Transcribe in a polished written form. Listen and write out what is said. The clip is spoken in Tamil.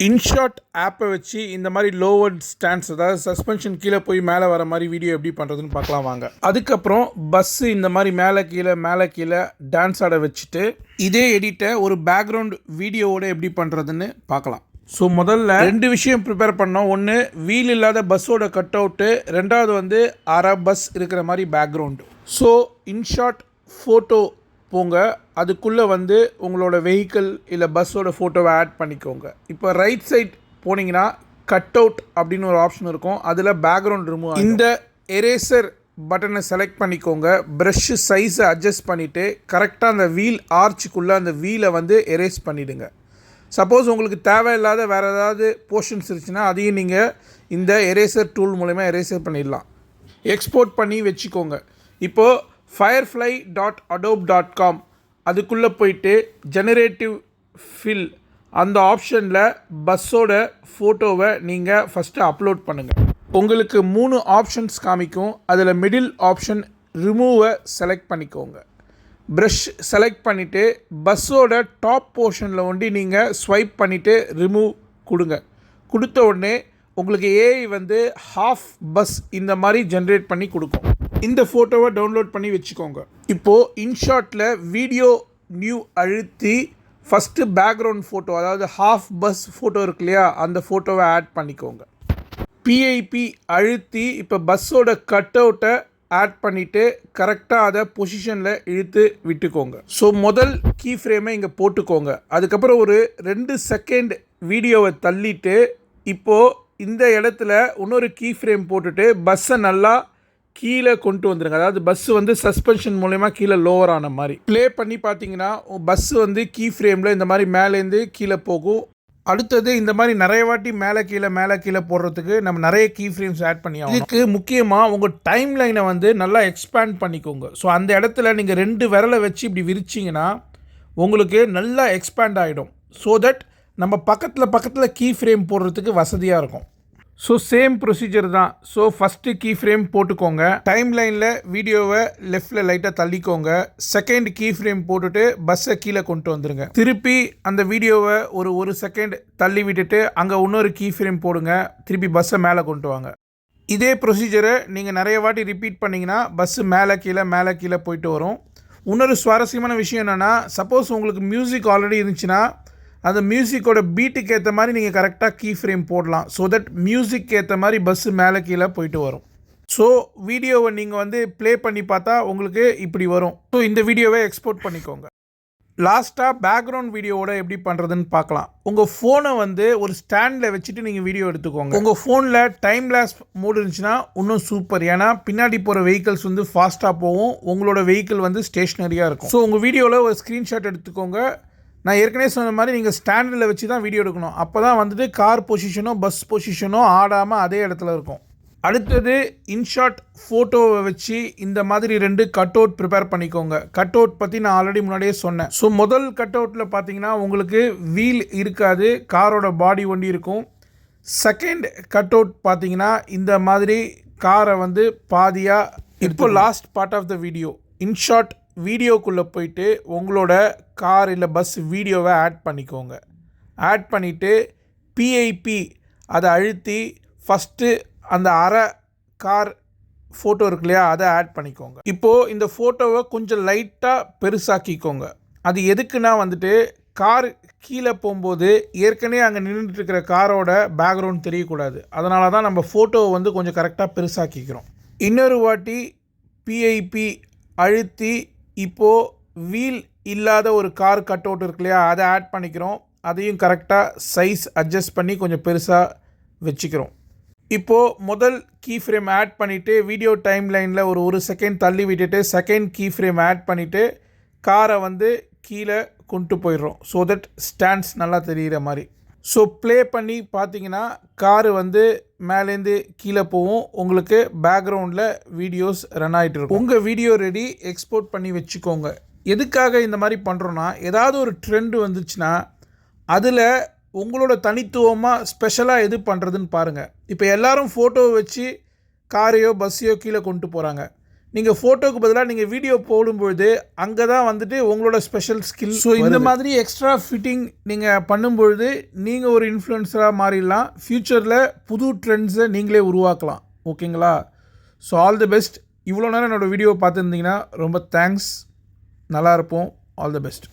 இன்ஷாட் ஆப்பை வச்சு இந்த மாதிரி லோவர்ட் ஸ்டாண்ட்ஸ், அதாவது சஸ்பென்ஷன் கீழே போய் மேலே வர மாதிரி வீடியோ எப்படி பண்ணுறதுன்னு பார்க்கலாம் வாங்க. அதுக்கப்புறம் பஸ்ஸு இந்த மாதிரி மேலே கீழே டான்ஸ் ஆட வச்சுட்டு இதே எடிட்டை ஒரு பேக்ரவுண்ட் வீடியோவோட எப்படி பண்ணுறதுன்னு பார்க்கலாம். ஸோ முதல்ல 2 விஷயம் ப்ரிப்பேர் பண்ணோம். ஒன்று, வீல் இல்லாத பஸ்ஸோட கட் அவுட்டு, ரெண்டாவது வந்து அரை பஸ் இருக்கிற மாதிரி பேக்ரவுண்டு. ஸோ இன்ஷாட் ஃபோட்டோ போங்க, அதுக்குள்ளே வந்து உங்களோட வெஹிக்கிள் இல்லை பஸ்ஸோட ஃபோட்டோவை ஆட் பண்ணிக்கோங்க. இப்போ ரைட் சைட் போனீங்கன்னா கட் அவுட் அப்படின்னு ஒரு ஆப்ஷன் இருக்கும், அதில் பேக்ரவுண்ட் ரிமூவ். இந்த எரேசர் பட்டனை செலக்ட் பண்ணிக்கோங்க. ப்ரஷ்ஷு சைஸை அட்ஜஸ்ட் பண்ணிவிட்டு கரெக்டாக அந்த வீல் ஆர்ச்சுக்குள்ளே அந்த வீலை வந்து எரேஸ் பண்ணிவிடுங்க. சப்போஸ் உங்களுக்கு தேவையில்லாத வேறு ஏதாவது போர்ஷன்ஸ் இருந்துச்சுன்னா அதையும் நீங்கள் இந்த எரேசர் டூல் மூலமா எரேசர் பண்ணிடலாம். எக்ஸ்போர்ட் பண்ணி வச்சுக்கோங்க. இப்போது firefly.adobe.com அதுக்குள்ளே போயிட்டு ஜெனரேட்டிவ் ஃபில் அந்த ஆப்ஷனில் பஸ்ஸோட ஃபோட்டோவை நீங்கள் ஃபஸ்ட்டு அப்லோட் பண்ணுங்கள். உங்களுக்கு 3 ஆப்ஷன்ஸ் காமிக்கும். அதில் மிடில் ஆப்ஷன் ரிமூவை செலக்ட் பண்ணிக்கோங்க. ப்ரஷ் செலக்ட் பண்ணிவிட்டு பஸ்ஸோட டாப் போர்ஷனில் ஒண்டி நீங்கள் ஸ்வைப் பண்ணிவிட்டு ரிமூவ் கொடுங்க. கொடுத்த உடனே உங்களுக்கு ஏஐ வந்து ஹாஃப் பஸ் இந்த மாதிரி ஜென்ரேட் பண்ணி கொடுக்கும். இந்த ஃபோட்டோவை டவுன்லோட் பண்ணி வச்சுக்கோங்க. இப்போது இன்ஷாட்டில் வீடியோ நியூ அழுத்தி ஃபஸ்ட்டு பேக்ரவுண்ட் ஃபோட்டோ, அதாவது ஹாஃப் பஸ் ஃபோட்டோ இருக்கு இல்லையா, அந்த ஃபோட்டோவை ஆட் பண்ணிக்கோங்க. பிஐபி அழுத்தி இப்போ பஸ்ஸோட கட் அவுட்டை ஆட் பண்ணிவிட்டு கரெக்டாக அதை பொசிஷனில் இழுத்து விட்டுக்கோங்க. ஸோ முதல் கீ ஃப்ரேமை இங்கே போட்டுக்கோங்க. அதுக்கப்புறம் ஒரு 2 செகண்ட் வீடியோவை தள்ளிட்டு இப்போது இந்த இடத்துல இன்னொரு கீ ஃப்ரேம் போட்டுட்டு பஸ்ஸை நல்லா கீழே கொண்டு வந்துடுங்க. அதாவது பஸ்ஸு வந்து சஸ்பென்ஷன் மூலயமா கீழே லோவர் ஆன மாதிரி ப்ளே பண்ணி பார்த்தீங்கன்னா பஸ்ஸு வந்து கீ ஃப்ரேமில் இந்த மாதிரி மேலேருந்து கீழே போகும். அடுத்தது இந்த மாதிரி நிறைய வாட்டி மேலே கீழே போடுறதுக்கு நம்ம நிறைய கீ ஃப்ரேம்ஸ் ஆட் பண்ணி ஆகும். இதுக்கு முக்கியமாக உங்கள் டைம் லைனை வந்து நல்லா எக்ஸ்பேண்ட் பண்ணிக்கோங்க. ஸோ அந்த இடத்துல நீங்கள் 2 விரலை வச்சு இப்படி விரிச்சிங்கன்னா உங்களுக்கு நல்லா எக்ஸ்பேண்ட் ஆகிடும். ஸோ தட் நம்ம பக்கத்தில் கீ ஃப்ரேம் போடுறதுக்கு வசதியாக இருக்கும். ஸோ சேம் ப்ரொசீஜர் தான். ஸோ ஃபஸ்ட்டு கீ ஃப்ரேம் போட்டுக்கோங்க. டைம் லைனில் வீடியோவை லெஃப்டில் லைட்டாக தள்ளிக்கோங்க. செகண்ட் கீ ஃப்ரேம் போட்டுட்டு பஸ்ஸை கீழே கொண்டு வந்துடுங்க. திருப்பி அந்த வீடியோவை ஒரு செகண்ட் தள்ளி விட்டுட்டு அங்கே இன்னொரு கீ ஃப்ரேம் போடுங்க. திருப்பி பஸ்ஸை மேலே கொண்டு வாங்க. இதே ப்ரொசீஜரை நீங்கள் நிறைய வாட்டி ரிப்பீட் பண்ணிங்கன்னா பஸ்ஸு மேலே கீழே போயிட்டு வரும். இன்னொரு சுவாரஸ்யமான விஷயம் என்னென்னா, சப்போஸ் உங்களுக்கு மியூசிக் ஆல்ரெடி இருந்துச்சுன்னா அந்த மியூசிக்கோட பீட்டுக்கு ஏற்ற மாதிரி நீங்கள் கரெக்டாக கீ ஃப்ரேம் போடலாம். ஸோ தட் மியூசிக் ஏற்ற மாதிரி பஸ்ஸு மேலே கீழே போயிட்டு வரும். ஸோ வீடியோவை நீங்கள் வந்து ப்ளே பண்ணி பார்த்தா உங்களுக்கு இப்படி வரும். ஸோ இந்த வீடியோவை எக்ஸ்போர்ட் பண்ணிக்கோங்க. லாஸ்ட்டாக பேக்ரவுண்ட் வீடியோவோட எப்படி பண்ணுறதுன்னு பார்க்கலாம். உங்கள் ஃபோனை வந்து ஒரு ஸ்டாண்டில் வச்சுட்டு நீங்கள் வீடியோ எடுத்துக்கோங்க. உங்கள் ஃபோனில் டைம் லேப்ஸ் மோட் இருந்துச்சுன்னா இன்னும் சூப்பர். ஏன்னா பின்னாடி போகிற வெஹிக்கிள்ஸ் வந்து ஃபாஸ்ட்டாக போகும், உங்களோட வெஹிக்கிள் வந்து ஸ்டேஷ்னரியாக இருக்கும். ஸோ உங்கள் வீடியோவில் ஒரு ஸ்க்ரீன்ஷாட் எடுத்துக்கோங்க. நான் ஏற்கனவே சொன்ன மாதிரி நீங்கள் ஸ்டாண்டில் வச்சு தான் வீடியோ எடுக்கணும். அப்போ தான் வந்துட்டு கார் பொசிஷனோ பஸ் பொசிஷனோ ஆடாமல் அதே இடத்துல இருக்கும். அடுத்தது இன்ஷாட் ஃபோட்டோவை வச்சு இந்த மாதிரி 2 கட் அவுட் ப்ரிப்பேர் பண்ணிக்கோங்க. கட் அவுட் பற்றி நான் ஆல்ரெடி முன்னாடியே சொன்னேன். ஸோ முதல் கட் அவுட்டில் பார்த்தீங்கன்னா உங்களுக்கு வீல் இருக்காது, காரோட பாடி ஒண்டி இருக்கும். செகண்ட் கட் அவுட் பார்த்தீங்கன்னா இந்த மாதிரி காரை வந்து பாதியாக. இப்போ last part of the video InShot வீடியோக்குள்ளே போயிட்டு உங்களோட கார் இல்லை பஸ் வீடியோவை ஆட் பண்ணிக்கோங்க. ஆட் பண்ணிவிட்டு பிஐபி அதை அழுத்தி ஃபஸ்ட்டு அந்த அரை கார் ஃபோட்டோ இருக்கு இல்லையா, அதை ஆட் பண்ணிக்கோங்க. இப்போது இந்த ஃபோட்டோவை கொஞ்சம் லைட்டாக பெருசாக்கிக்கோங்க. அது எதுக்குன்னா வந்துட்டு கார் கீழே போகும்போது ஏற்கனவே அங்கே நின்றுட்டுருக்கிற காரோட பேக்ரவுண்ட் தெரியக்கூடாது. அதனால தான் நம்ம ஃபோட்டோவை வந்து கொஞ்சம் கரெக்டாக பெருசாக்கிக்கிறோம். இன்னொரு வாட்டி பிஐபி அழுத்தி இப்போது வீல் இல்லாத ஒரு கார் கட் அவுட் இருக்கு இல்லையா, அதை ஆட் பண்ணிக்கிறோம். அதையும் கரெக்டாக சைஸ் அட்ஜஸ்ட் பண்ணி கொஞ்சம் பெருசாக வச்சுக்கிறோம். இப்போது முதல் கீ ஃப்ரேம் ஆட் பண்ணிவிட்டு வீடியோ டைம் லைனில் ஒரு செகண்ட் தள்ளி விட்டுட்டு செகண்ட் கீ ஃப்ரேம் ஆட் பண்ணிவிட்டு காரை வந்து கீழே கொண்டு போயிடுறோம். ஸோ தட் ஸ்டாண்ட்ஸ் நல்லா தெரிகிற மாதிரி. ஸோ ப்ளே பண்ணி பார்த்தீங்கன்னா காரு வந்து மேலேருந்து கீழே போகும். உங்களுக்கு பேக்ரவுண்டில் வீடியோஸ் ரன் ஆகிட்டு இருக்கும். உங்கள் வீடியோ ரெடி, எக்ஸ்போர்ட் பண்ணி வச்சுக்கோங்க. எதுக்காக இந்த மாதிரி பண்ணுறோன்னா, ஏதாவது ஒரு ட்ரெண்ட் வந்துச்சுன்னா அதில் உங்களோட தனித்துவமாக ஸ்பெஷலாக எது பண்ணுறதுன்னு பாருங்கள். இப்போ எல்லோரும் ஃபோட்டோவை வச்சு காரையோ பஸ்ஸையோ கீழே கொண்டு போகிறாங்க. நீங்கள் ஃபோட்டோக்கு பதிலாக நீங்கள் வீடியோ போடும்பொழுது அங்கே தான் வந்துட்டு உங்களோட ஸ்பெஷல் ஸ்கில். ஸோ இந்த மாதிரி எக்ஸ்ட்ரா ஃபிட்டிங் நீங்கள் பண்ணும்பொழுது நீங்கள் ஒரு இன்ஃப்ளூயன்சராக மாறிடலாம். ஃப்யூச்சரில் புது ட்ரெண்ட்ஸை நீங்களே உருவாக்கலாம். ஓகேங்களா? So all the best. இவ்வளோ நேரம் என்னோடய வீடியோ பார்த்துருந்தீங்கன்னா ரொம்ப தேங்க்ஸ். நல்லா இருப்போம். All the best.